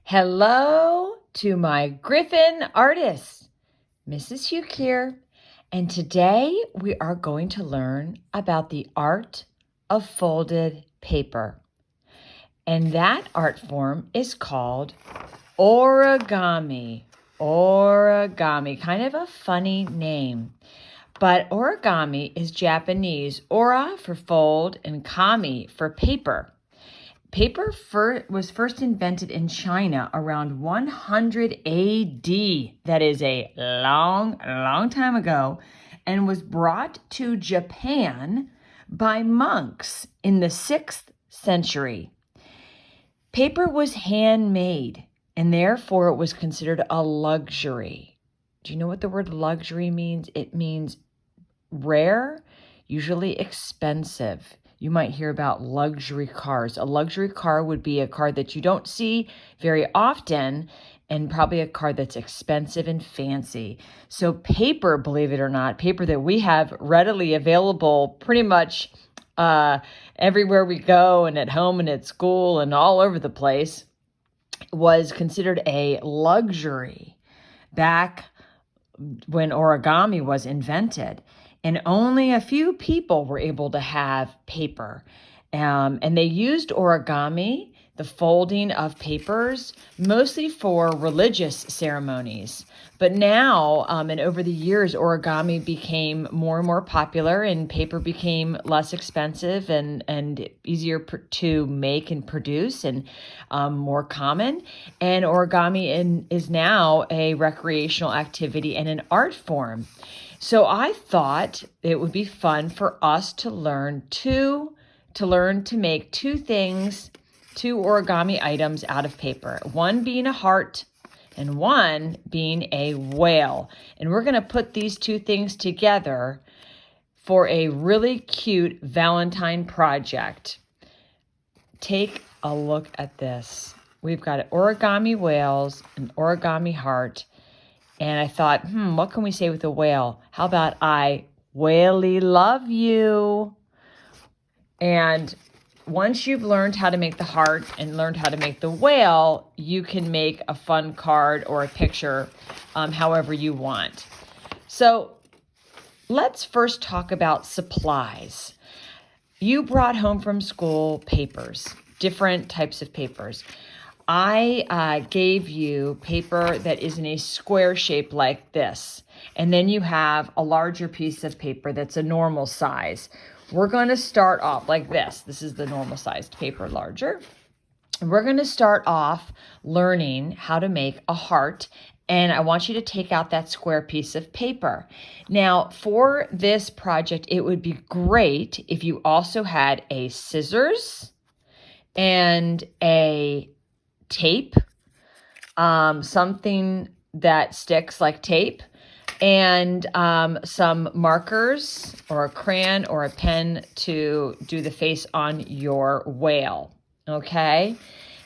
Hello to my Griffin artists. Mrs. Hugh here, and today we are going to learn about the art of folded paper. And that art form is called origami. Origami, kind of a funny name. But origami is Japanese, ora for fold and kami for paper. Paper was first invented in China around 100 AD. That is a long time ago, and was brought to Japan by monks in the 6th century. Paper was handmade, and therefore it was considered a luxury. Do you know what the word luxury means? It means rare, usually expensive. You might hear about luxury cars. A luxury car would be a car that you don't see very often, and probably a car that's expensive and fancy. So paper, believe it or not, paper that we have readily available pretty much everywhere we go, and at home and at school and all over the place, was considered a luxury back when origami was invented. And only a few people were able to have paper. And they used origami, the folding of papers, mostly for religious ceremonies. But now, and over the years, origami became more and more popular, and paper became less expensive and easier to make and produce, and more common. And origami is now a recreational activity and an art form. So I thought it would be fun for us to learn to make two origami items out of paper. One being a heart and one being a whale. And we're going to put these two things together for a really cute Valentine project. Take a look at this. We've got origami whales, an origami heart. And I thought, what can we say with a whale? How about I whaley love you? And once you've learned how to make the heart and learned how to make the whale, you can make a fun card or a picture however you want. So let's first talk about supplies. You brought home from school papers, different types of papers. I gave you paper that is in a square shape like this. And then you have a larger piece of paper that's a normal size. We're going to start off like this. This is the normal sized paper, larger. And we're going to start off learning how to make a heart. And I want you to take out that square piece of paper. Now, for this project, it would be great if you also had a scissors and a tape, something that sticks like tape, and some markers or a crayon or a pen to do the face on your whale. Okay?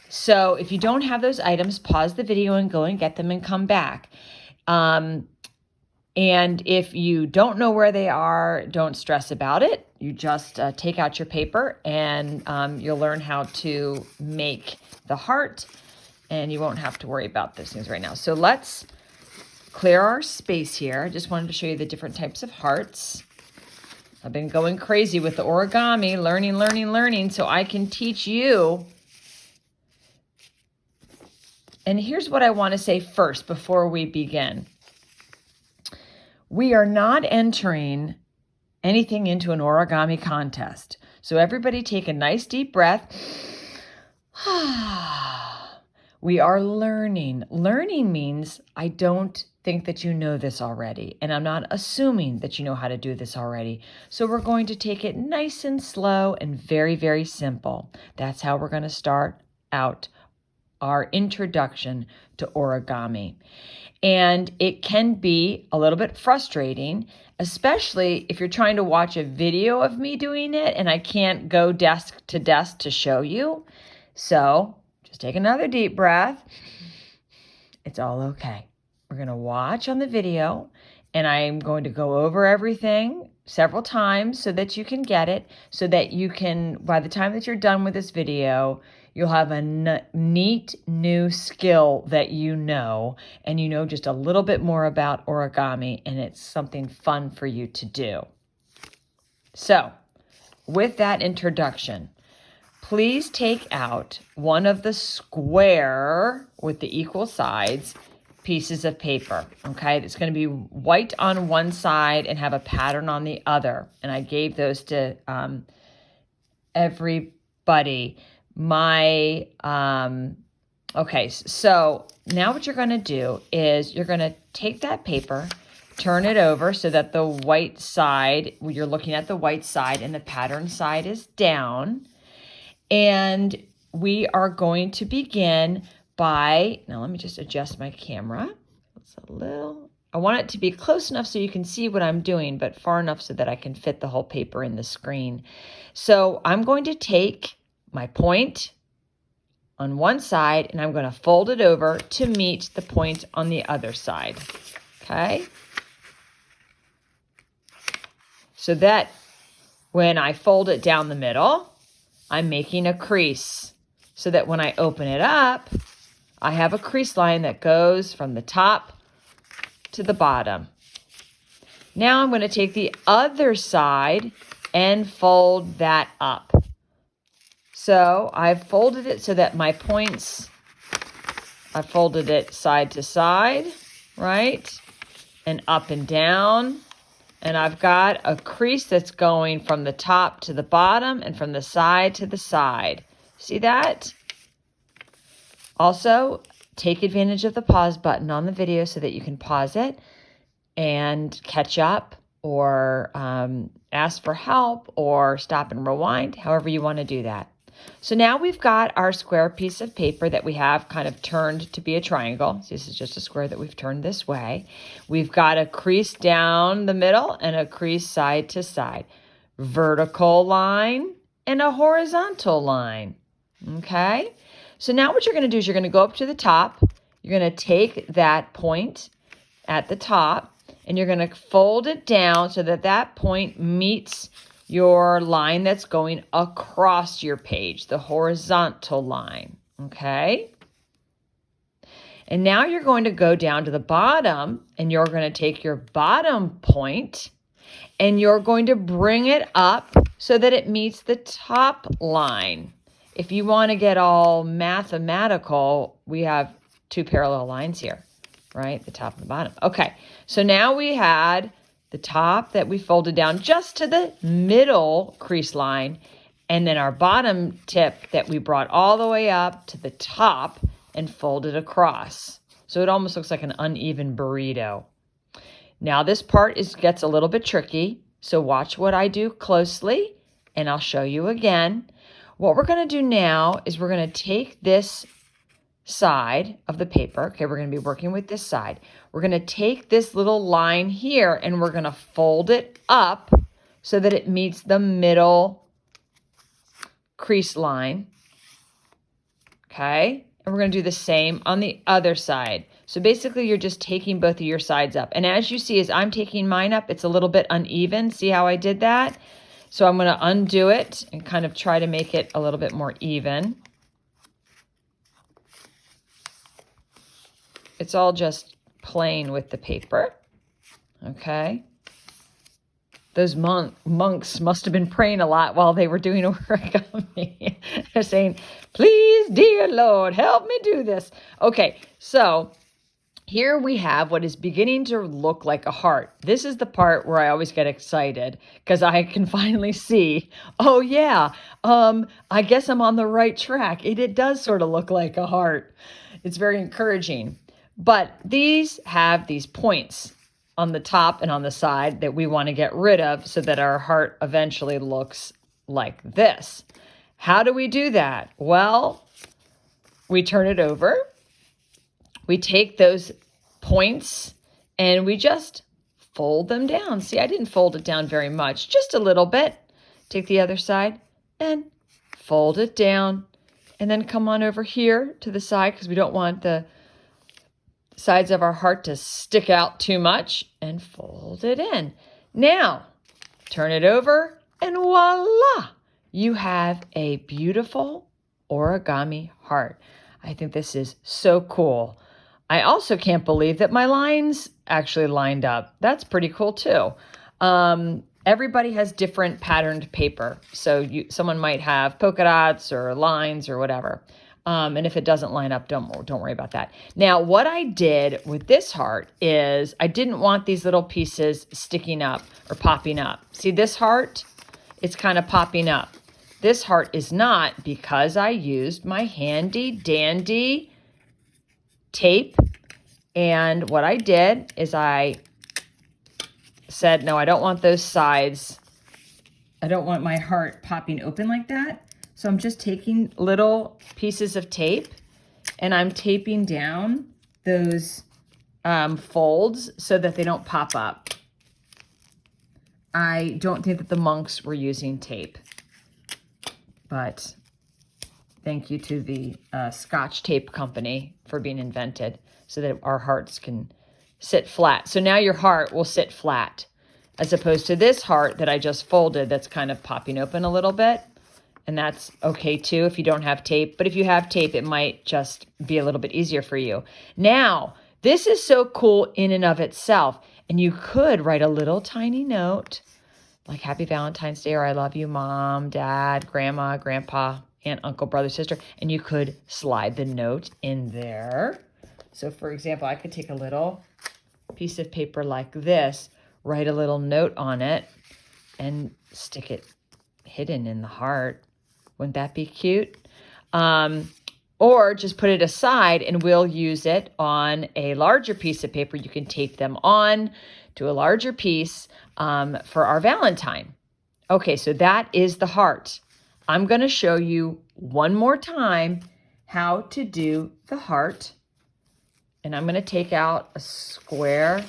So if you don't have those items, pause the video and go and get them and come back. And if you don't know where they are, don't stress about it. You just take out your paper and you'll learn how to make the heart, and you won't have to worry about those things right now. So let's clear our space here. I just wanted to show you the different types of hearts. I've been going crazy with the origami, learning, so I can teach you. And here's what I want to say first before we begin. We are not entering anything into an origami contest. So everybody take a nice deep breath. We are learning. Learning means I don't think that you know this already, and I'm not assuming that you know how to do this already. So we're going to take it nice and slow and very, very simple. That's how we're going to start out our introduction to origami. And it can be a little bit frustrating, especially if you're trying to watch a video of me doing it and I can't go desk to desk to show you. So just take another deep breath. It's all okay. We're going to watch on the video, and I'm going to go over everything several times so that you can get it, so that you can, by the time that you're done with this video, you'll have a neat new skill that you know, and you know just a little bit more about origami, and it's something fun for you to do. So, with that introduction, please take out one of the square with the equal sides pieces of paper, okay? It's going to be white on one side and have a pattern on the other. And I gave those to everybody. Okay, so now what you're going to do is you're going to take that paper, turn it over so that the white side, you're looking at the white side and the pattern side is down. And we are going to begin by, now let me just adjust my camera. It's a little, I want it to be close enough so you can see what I'm doing, but far enough so that I can fit the whole paper in the screen. So I'm going to take my point on one side and I'm going to fold it over to meet the point on the other side. Okay? So that when I fold it down the middle, I'm making a crease so that when I open it up, I have a crease line that goes from the top to the bottom. Now I'm going to take the other side and fold that up. So I've folded it so that my points, I folded it side to side, right? And up and down. And I've got a crease that's going from the top to the bottom and from the side to the side. See that? Also, take advantage of the pause button on the video so that you can pause it and catch up or ask for help or stop and rewind, however you want to do that. So now we've got our square piece of paper that we have kind of turned to be a triangle. So this is just a square that we've turned this way. We've got a crease down the middle and a crease side to side. Vertical line and a horizontal line. Okay? So now what you're going to do is you're going to go up to the top. You're going to take that point at the top and you're going to fold it down so that that point meets your line that's going across your page, the horizontal line, okay? And now you're going to go down to the bottom and you're going to take your bottom point and you're going to bring it up so that it meets the top line. If you want to get all mathematical, we have two parallel lines here, right? The top and the bottom. Okay, so now we had the top that we folded down just to the middle crease line, and then our bottom tip that we brought all the way up to the top and folded across. So it almost looks like an uneven burrito. Now this part gets a little bit tricky, so watch what I do closely, and I'll show you again. What we're going to do now is we're going to take this side of the paper. Okay, we're going to be working with this side. We're going to take this little line here and we're going to fold it up so that it meets the middle crease line. Okay, and we're going to do the same on the other side. So basically you're just taking both of your sides up. And as you see, as I'm taking mine up, it's a little bit uneven. See how I did that? So I'm going to undo it and kind of try to make it a little bit more even. It's all just playing with the paper, okay? Those monks must have been praying a lot while they were doing origami. They're saying, please, dear Lord, help me do this. Okay, so here we have what is beginning to look like a heart. This is the part where I always get excited because I can finally see, oh yeah, I guess I'm on the right track. It does sort of look like a heart. It's very encouraging. But these have these points on the top and on the side that we want to get rid of so that our heart eventually looks like this. How do we do that? Well, we turn it over. We take those points and we just fold them down. See, I didn't fold it down very much, just a little bit. Take the other side and fold it down and then come on over here to the side because we don't want the sides of our heart to stick out too much and fold it in. Now, turn it over and voila, you have a beautiful origami heart. I think this is so cool. I also can't believe that my lines actually lined up. That's pretty cool too. Everybody has different patterned paper. So someone might have polka dots or lines or whatever. And if it doesn't line up, don't worry about that. Now, what I did with this heart is I didn't want these little pieces sticking up or popping up. See this heart? It's kind of popping up. This heart is not, because I used my handy dandy tape. And what I did is I said, no, I don't want those sides. I don't want my heart popping open like that. So I'm just taking little pieces of tape and I'm taping down those folds so that they don't pop up. I don't think that the monks were using tape, but thank you to the Scotch tape company for being invented so that our hearts can sit flat. So now your heart will sit flat as opposed to this heart that I just folded that's kind of popping open a little bit. And that's okay too if you don't have tape. But if you have tape, it might just be a little bit easier for you. Now, this is so cool in and of itself. And you could write a little tiny note like Happy Valentine's Day or I love you, Mom, Dad, Grandma, Grandpa, Aunt, Uncle, brother, sister. And you could slide the note in there. So for example, I could take a little piece of paper like this, write a little note on it, and stick it hidden in the heart. Wouldn't that be cute? Or just put it aside and we'll use it on a larger piece of paper. You can tape them on to a larger piece for our Valentine. Okay, so that is the heart. I'm going to show you one more time how to do the heart. And I'm going to take out a square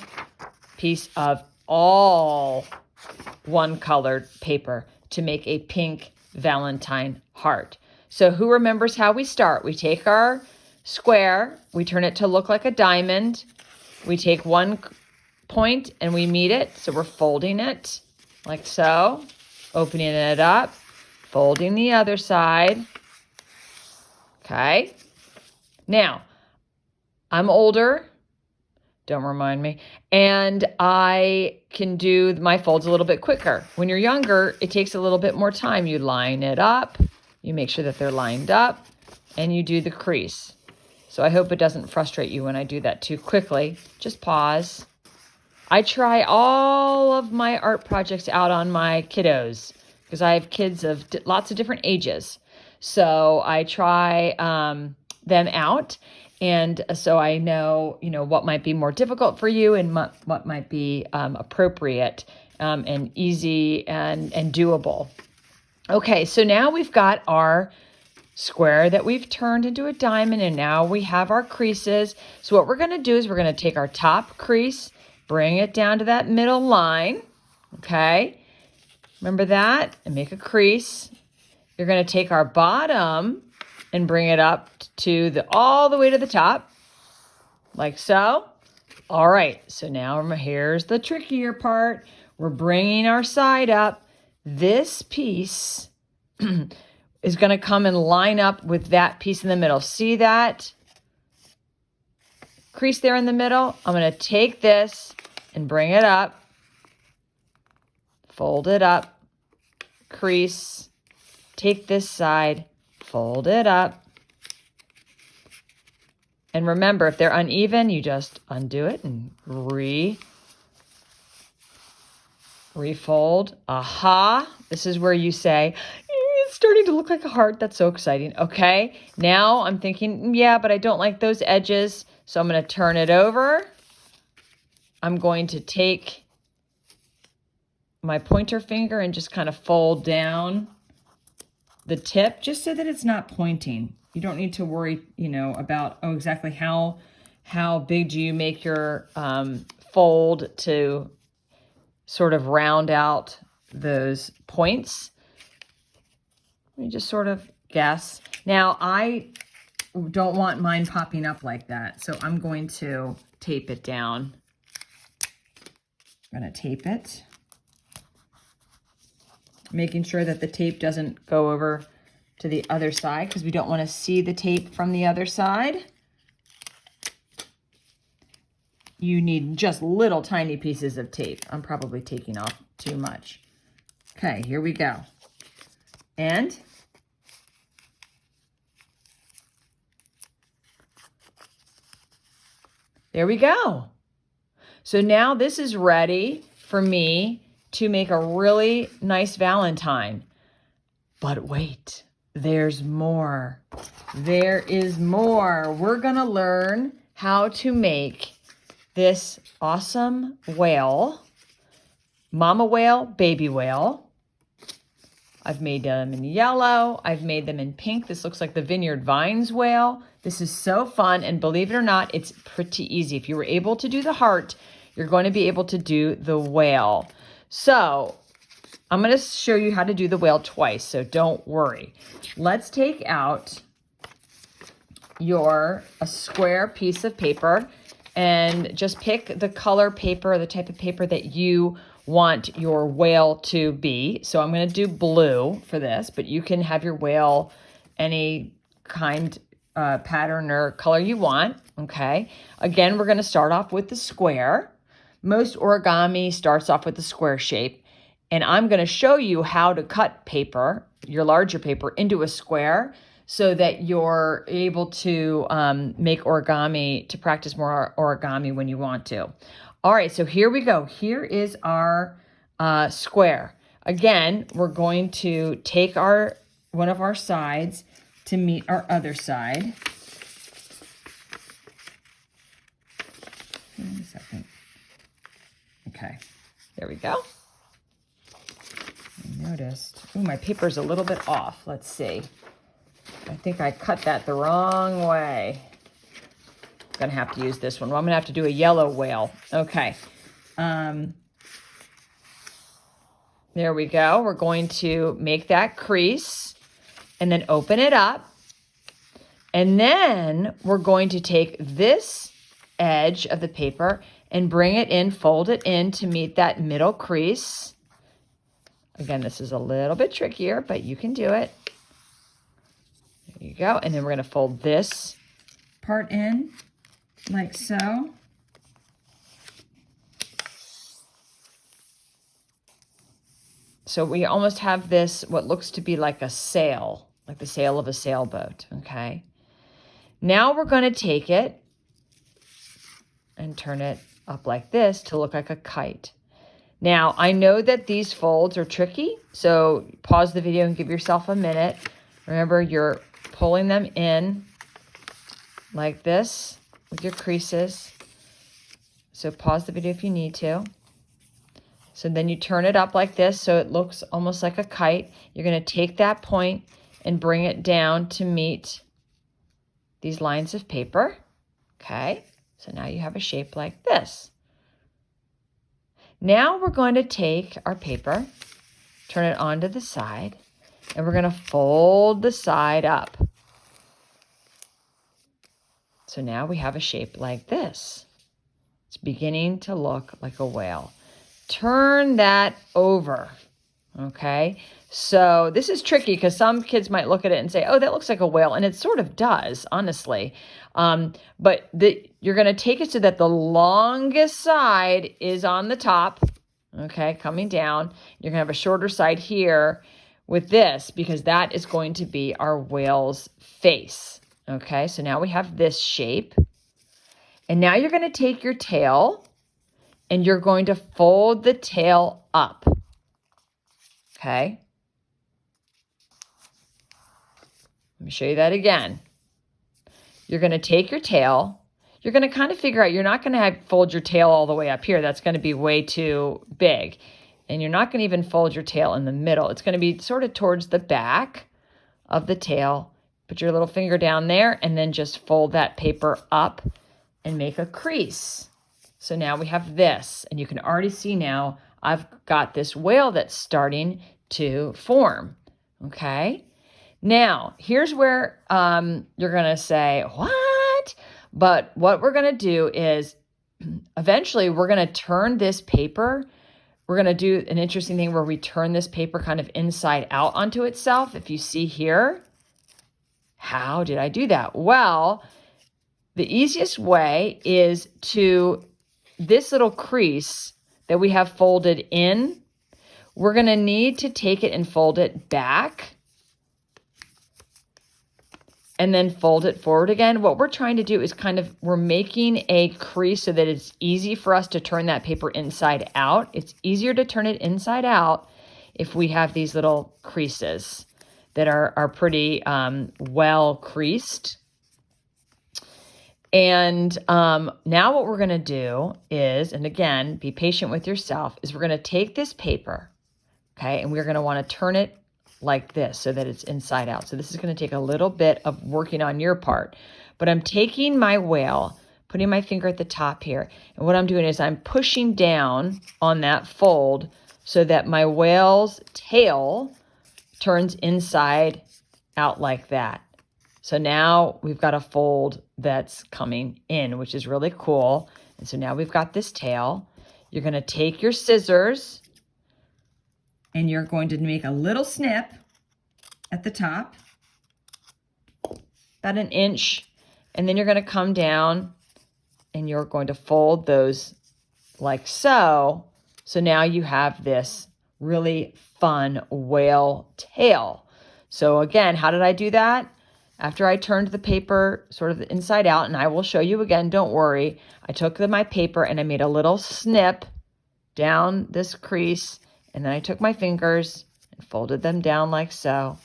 piece of all one colored paper to make a pink Valentine heart. So who remembers how we start? We take our square, we turn it to look like a diamond. We take one point and we meet it. So we're folding it like so, opening it up, folding the other side. Okay. Now, I'm older. Don't remind me. And I can do my folds a little bit quicker. When you're younger, it takes a little bit more time. You line it up, you make sure that they're lined up, and you do the crease. So I hope it doesn't frustrate you when I do that too quickly. Just pause. I try all of my art projects out on my kiddos because I have kids of lots of different ages. So I try them out. And so I know, what might be more difficult for you and what might be appropriate and easy and doable. Okay, so now we've got our square that we've turned into a diamond, and now we have our creases. So what we're going to do is we're going to take our top crease, bring it down to that middle line, okay? Remember that? And make a crease. You're going to take our bottom and bring it up to all the way to the top, like so. All right, so now here's the trickier part. We're bringing our side up. This piece is going to come and line up with that piece in the middle. See that crease there in the middle? I'm going to take this and bring it up, fold it up, crease, take this side, fold it up. And remember, if they're uneven, you just undo it and refold. Aha! This is where you say, it's starting to look like a heart. That's so exciting. Okay, now I'm thinking, yeah, but I don't like those edges. So I'm going to turn it over. I'm going to take my pointer finger and just kind of fold down the tip just so that it's not pointing. You don't need to worry, about, exactly how big do you make your fold to sort of round out those points. Let me just sort of guess. Now, I don't want mine popping up like that, so I'm going to tape it down. I'm going to tape it, making sure that the tape doesn't go over to the other side because we don't want to see the tape from the other side. You need just little tiny pieces of tape. I'm probably taking off too much. Okay, here we go. And there we go. So now this is ready for me to make a really nice Valentine. But wait, there's more. There is more. We're gonna learn how to make this awesome whale, mama whale, baby whale. I've made them in yellow. I've made them in pink. This looks like the Vineyard Vines whale. This is so fun, and believe it or not, it's pretty easy. If you were able to do the heart, you're going to be able to do the whale. So I'm going to show you how to do the whale twice, so don't worry. Let's take out a square piece of paper and just pick the color paper, the type of paper that you want your whale to be. So I'm going to do blue for this, but you can have your whale any kind, pattern or color you want. Okay. Again, we're going to start off with the square. Most origami starts off with the square shape, and I'm going to show you how to cut paper, your larger paper, into a square so that you're able to make origami, to practice more origami when you want to. All right, so here we go. Here is our square. Again, we're going to take one of our sides to meet our other side. Wait a second. Okay, there we go. I noticed. Ooh, my paper's a little bit off. Let's see. I think I cut that the wrong way. I'm gonna have to use this one. Well, I'm gonna have to do a yellow whale. Okay. There we go. We're going to make that crease and then open it up. And then we're going to take this edge of the paper and bring it in, fold it in to meet that middle crease. Again, this is a little bit trickier, but you can do it. There you go. And then we're going to fold this part in like so. So we almost have this, what looks to be like a sail, like the sail of a sailboat, okay? Now we're going to take it and turn it up like this to look like a kite. Now, I know that these folds are tricky, so pause the video and give yourself a minute. Remember, you're pulling them in like this with your creases. So pause the video if you need to. So then you turn it up like this so it looks almost like a kite. You're going to take that point and bring it down to meet these lines of paper. Okay, so now you have a shape like this. Now we're going to take our paper, turn it onto the side, and we're going to fold the side up. So now we have a shape like this. It's beginning to look like a whale. Turn that over, okay? So this is tricky because some kids might look at it and say, oh, that looks like a whale, and it sort of does, honestly. But you're going to take it so that the longest side is on the top, okay, coming down. You're going to have a shorter side here with this because that is going to be our whale's face, okay? So now we have this shape. And now you're going to take your tail and you're going to fold the tail up, okay? Let me show you that again. You're going to take your tail. You're going to kind of figure out, you're not going to fold your tail all the way up here. That's going to be way too big. And you're not going to even fold your tail in the middle. It's going to be sort of towards the back of the tail. Put your little finger down there and then just fold that paper up and make a crease. So now we have this, and you can already see now I've got this whale that's starting to form, okay? Now, here's where you're going to say, what? But what we're going to do is eventually we're going to turn this paper. We're going to do an interesting thing where we turn this paper kind of inside out onto itself. If you see here, How did I do that? Well, the easiest way is to this little crease that we have folded in, we're going to need to take it and fold it back and then fold it forward again. What we're trying to do is we're making a crease so that it's easy for us to turn that paper inside out. It's easier to turn it inside out if we have these little creases that are pretty well creased. And now what we're going to do is, and again, be patient with yourself, is we're going to take this paper, okay, and we're going to want to turn it like this so that it's inside out. So this is going to take a little bit of working on your part. But I'm taking my whale, putting my finger at the top here, and what I'm doing is I'm pushing down on that fold so that my whale's tail turns inside out like that. So now we've got a fold that's coming in, which is really cool. And so now we've got this tail. You're going to take your scissors and you're going to make a little snip at the top, about an inch. And then you're going to come down and you're going to fold those like so. So now you have this really fun whale tail. So again, how did I do that? After I turned the paper sort of inside out, and I will show you again, don't worry. I took my paper and I made a little snip down this crease, and then I took my fingers and folded them down like so.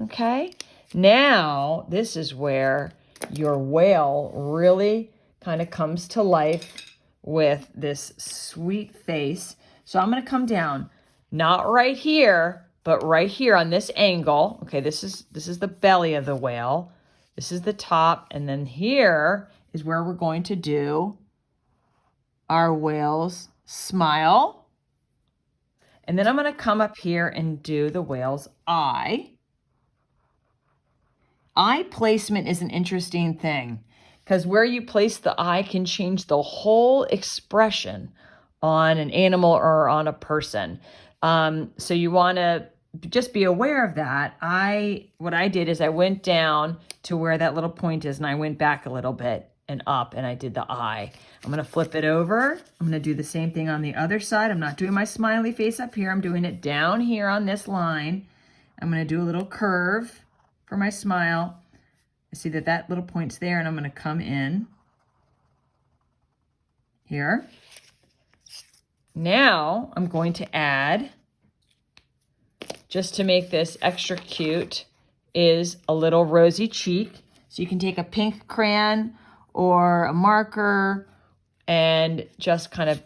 Okay? Now, this is where your whale really kind of comes to life with this sweet face. So I'm going to come down, not right here, but right here on this angle. Okay, this is the belly of the whale. This is the top, and then here is where we're going to do our whale's smile. And then I'm going to come up here and do the whale's eye. Eye placement is an interesting thing because where you place the eye can change the whole expression on an animal or on a person. So you want to just be aware of that. What I did is I went down to where that little point is and I went back a little bit and up and I did the eye. I'm going to flip it over. I'm going to do the same thing on the other side. I'm not doing my smiley face up here. I'm doing it down here on this line. I'm going to do a little curve for my smile. I see that little point's there and I'm going to come in here. Now I'm going to add, just to make this extra cute, is a little rosy cheek. So you can take a pink crayon or a marker and just kind of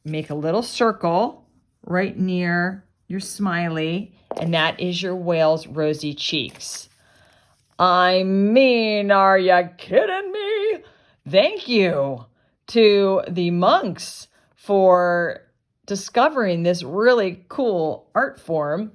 make a little circle right near your smiley, and that is your whale's rosy cheeks. I mean, are you kidding me? Thank you to the monks for discovering this really cool art form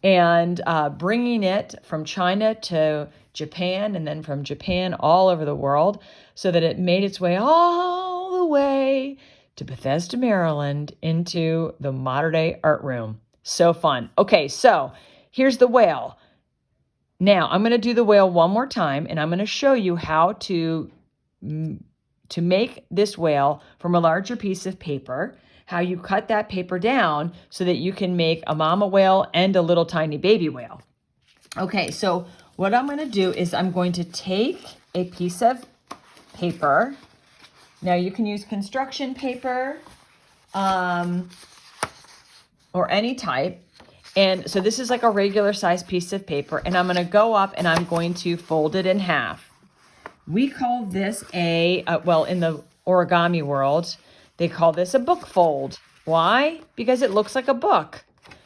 and bringing it from China to Japan and then from Japan all over the world so that it made its way all the way to Bethesda, Maryland into the modern day art room. So fun. Okay, so here's the whale. Now I'm going to do the whale one more time and I'm going to show you how to make this whale from a larger piece of paper, how you cut that paper down so that you can make a mama whale and a little tiny baby whale. Okay, so what I'm going to do is I'm going to take a piece of paper. Now you can use construction paper or any type. And so this is like a regular size piece of paper, and I'm going to go up and I'm going to fold it in half. We call this well, in the origami world, they call this a book fold. Why? Because it looks like a book.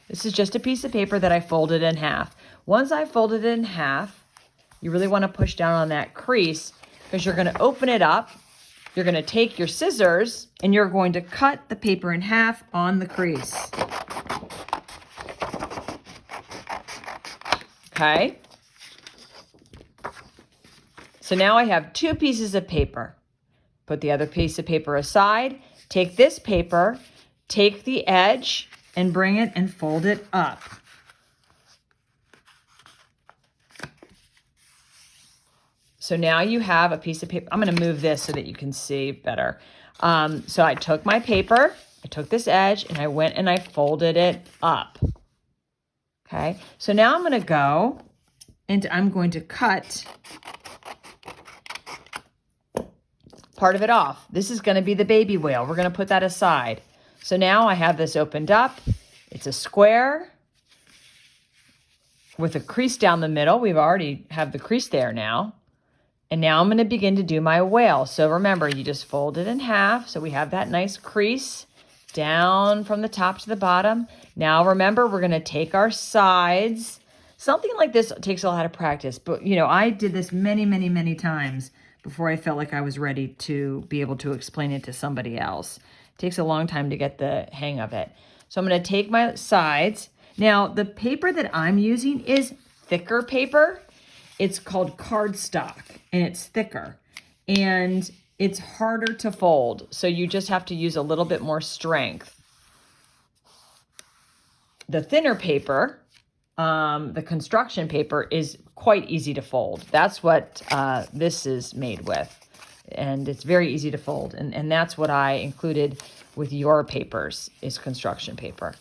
This is just a piece of paper that I folded in half. Once I folded it in half, you really want to push down on that crease because you're going to open it up. You're going to take your scissors and you're going to cut the paper in half on the crease. Okay. So now I have two pieces of paper. Put the other piece of paper aside. Take this paper, take the edge, and bring it and fold it up. So now you have a piece of paper. I'm going to move this so that you can see better. So I took my paper, I took this edge, and I went and I folded it up. Okay, so now I'm going to go and I'm going to cut part of it off. This is going to be the baby whale. We're going to put that aside. So now I have this opened up. It's a square with a crease down the middle. We've already have the crease there now. And now I'm going to begin to do my whale. So remember, you just fold it in half. So we have that nice crease down from the top to the bottom. Now remember, we're going to take our sides. Something like this takes a lot of practice. But, you know, I did this many, many, many times before I felt like I was ready to be able to explain it to somebody else. It takes a long time to get the hang of it. So I'm going to take my sides. Now, the paper that I'm using is thicker paper. It's called cardstock, and it's thicker, and it's harder to fold. So you just have to use a little bit more strength. The thinner paper, the construction paper, is quite easy to fold. That's what this is made with, and it's very easy to fold. And that's what I included with your papers, is construction paper.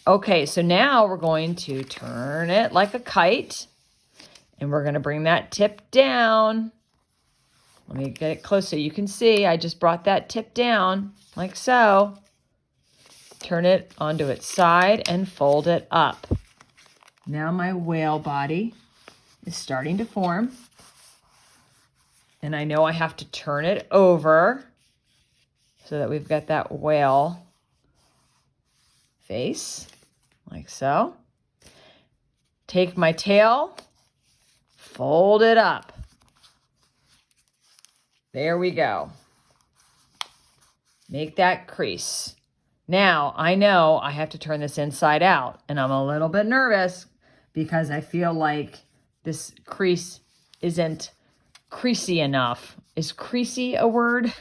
Okay, so now we're going to turn it like a kite. And we're going to bring that tip down. Let me get it close so you can see. I just brought that tip down like so. Turn it onto its side and fold it up. Now my whale body is starting to form. And I know I have to turn it over so that we've got that whale face like so. Take my tail. Fold it up. There we go. Make that crease. Now, I know I have to turn this inside out, and I'm a little bit nervous because I feel like this crease isn't creasy enough. Is creasy a word?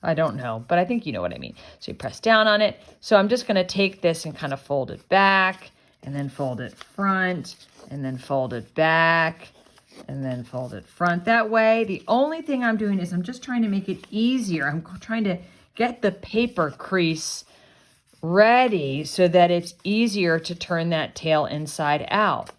I don't know, but I think you know what I mean. So you press down on it. So I'm just going to take this and kind of fold it back, and then fold it front, and then fold it back, and then fold it front. That way, the only thing I'm doing is I'm just trying to make it easier. I'm trying to get the paper crease ready so that it's easier to turn that tail inside out.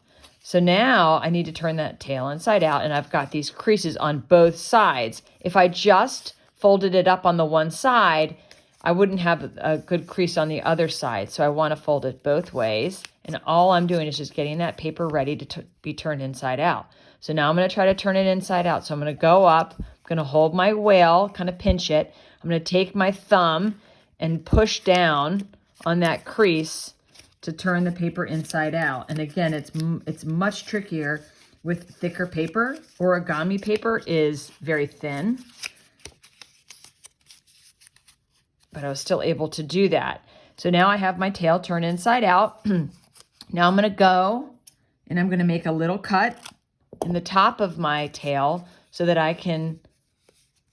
So now I need to turn that tail inside out, and I've got these creases on both sides. If I just folded it up on the one side, I wouldn't have a good crease on the other side. So I want to fold it both ways. And all I'm doing is just getting that paper ready to be turned inside out. So now I'm going to try to turn it inside out. So I'm going to go up, I'm going to hold my whale, kind of pinch it. I'm going to take my thumb and push down on that crease to turn the paper inside out. And again, it's much trickier with thicker paper. Origami paper is very thin, but I was still able to do that. So now I have my tail turned inside out. Now I'm going to go and I'm going to make a little cut in the top of my tail so that I can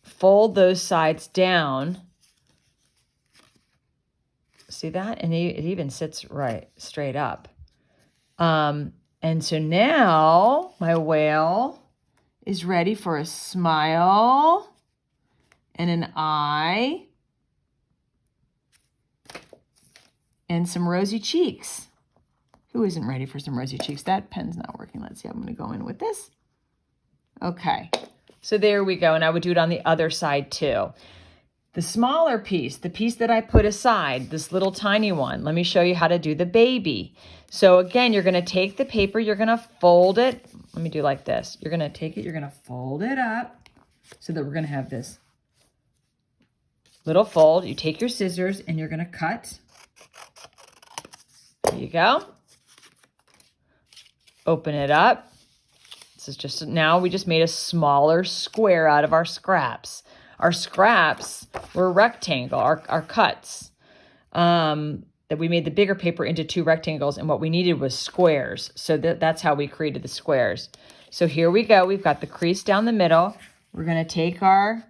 fold those sides down. See that? And it even sits right straight up. And so now my whale is ready for a smile and an eye and some rosy cheeks. Who isn't ready for some rosy cheeks? That pen's not working. Let's see. I'm going to go in with this. Okay. So there we go. And I would do it on the other side too. The smaller piece, the piece that I put aside, this little tiny one, let me show you how to do the baby. So again, you're going to take the paper, you're going to fold it. Let me do like this. You're going to take it, you're going to fold it up so that we're going to have this little fold. You take your scissors and you're going to cut. There you go. Open it up. This is just, now we just made a smaller square out of our scraps. Our scraps were rectangle, our cuts. That we made the bigger paper into two rectangles, and what we needed was squares. So that's how we created the squares. So here we go. We've got the crease down the middle. We're going to take our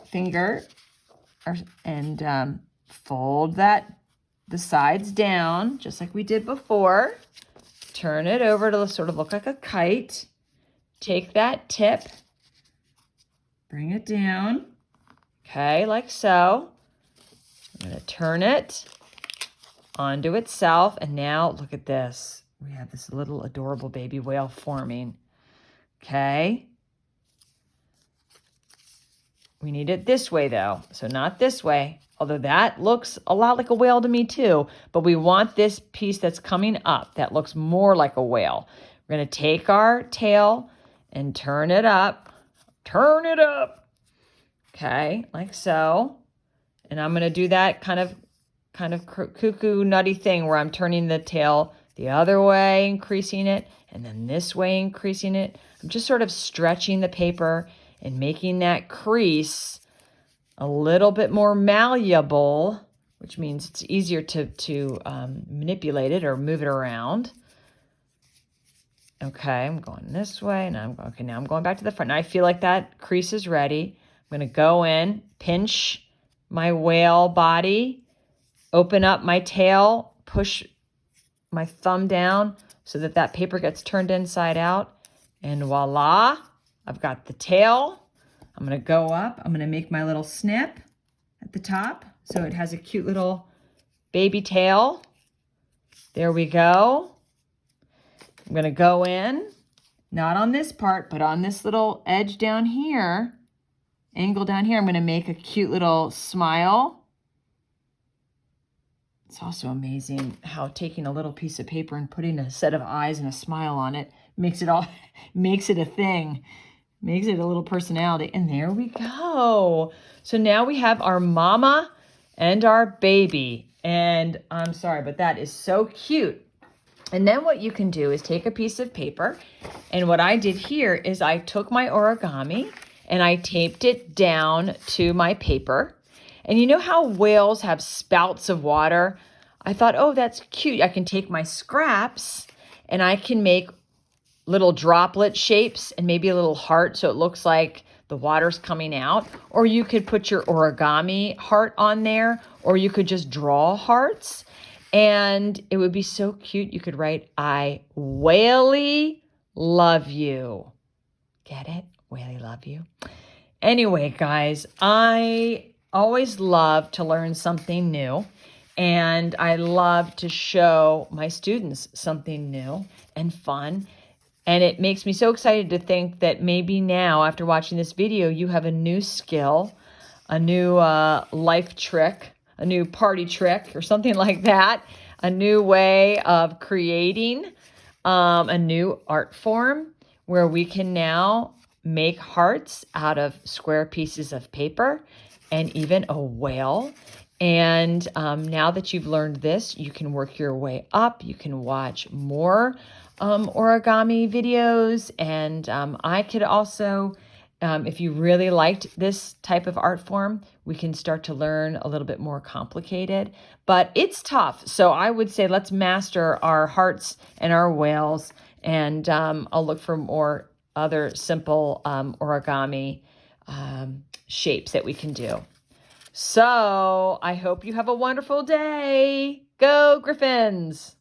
finger and fold the sides down, just like we did before. Turn it over to sort of look like a kite. take that tip, bring it down, okay, like so. I'm going to turn it onto itself, and now look at this. We have this little adorable baby whale forming, okay? We need it this way, though, so not this way, although that looks a lot like a whale to me, too, but we want this piece that's coming up that looks more like a whale. We're going to take our tail and turn it up, okay, like so. And I'm going to do that kind of cuckoo nutty thing where I'm turning the tail the other way, increasing it, and then this way, increasing it. I'm just sort of stretching the paper and making that crease a little bit more malleable, which means it's easier to manipulate it or move it around. Okay, I'm going this way, and now I'm going back to the front. Now I feel like that crease is ready. I'm going to go in, pinch my whale body, open up my tail, push my thumb down so that that paper gets turned inside out, and voila, I've got the tail. I'm going to go up. I'm going to make my little snip at the top so it has a cute little baby tail. There we go. I'm going to go in, not on this part, but on this little edge down here, angle down here. I'm going to make a cute little smile. It's also amazing how taking a little piece of paper and putting a set of eyes and a smile on it makes it a thing, makes it a little personality. And there we go. So now we have our mama and our baby. And I'm sorry, but that is so cute. And then what you can do is take a piece of paper. And what I did here is I took my origami and I taped it down to my paper. And you know how whales have spouts of water? I thought, oh, that's cute. I can take my scraps and I can make little droplet shapes and maybe a little heart so it looks like the water's coming out. Or you could put your origami heart on there, or you could just draw hearts. And it would be so cute. You could write, I whaley love you. Get it? Whaley love you. Anyway, guys, I always love to learn something new. And I love to show my students something new and fun. And it makes me so excited to think that maybe now, after watching this video, you have a new skill, a new life trick, a new party trick or something like that, a new way of creating a new art form where we can now make hearts out of square pieces of paper and even a whale. And now that you've learned this, you can work your way up. You can watch more origami videos. And I could also, if you really liked this type of art form, we can start to learn a little bit more complicated. But it's tough. So I would say let's master our hearts and our whales. And I'll look for more other simple origami shapes that we can do. So I hope you have a wonderful day. Go Griffins!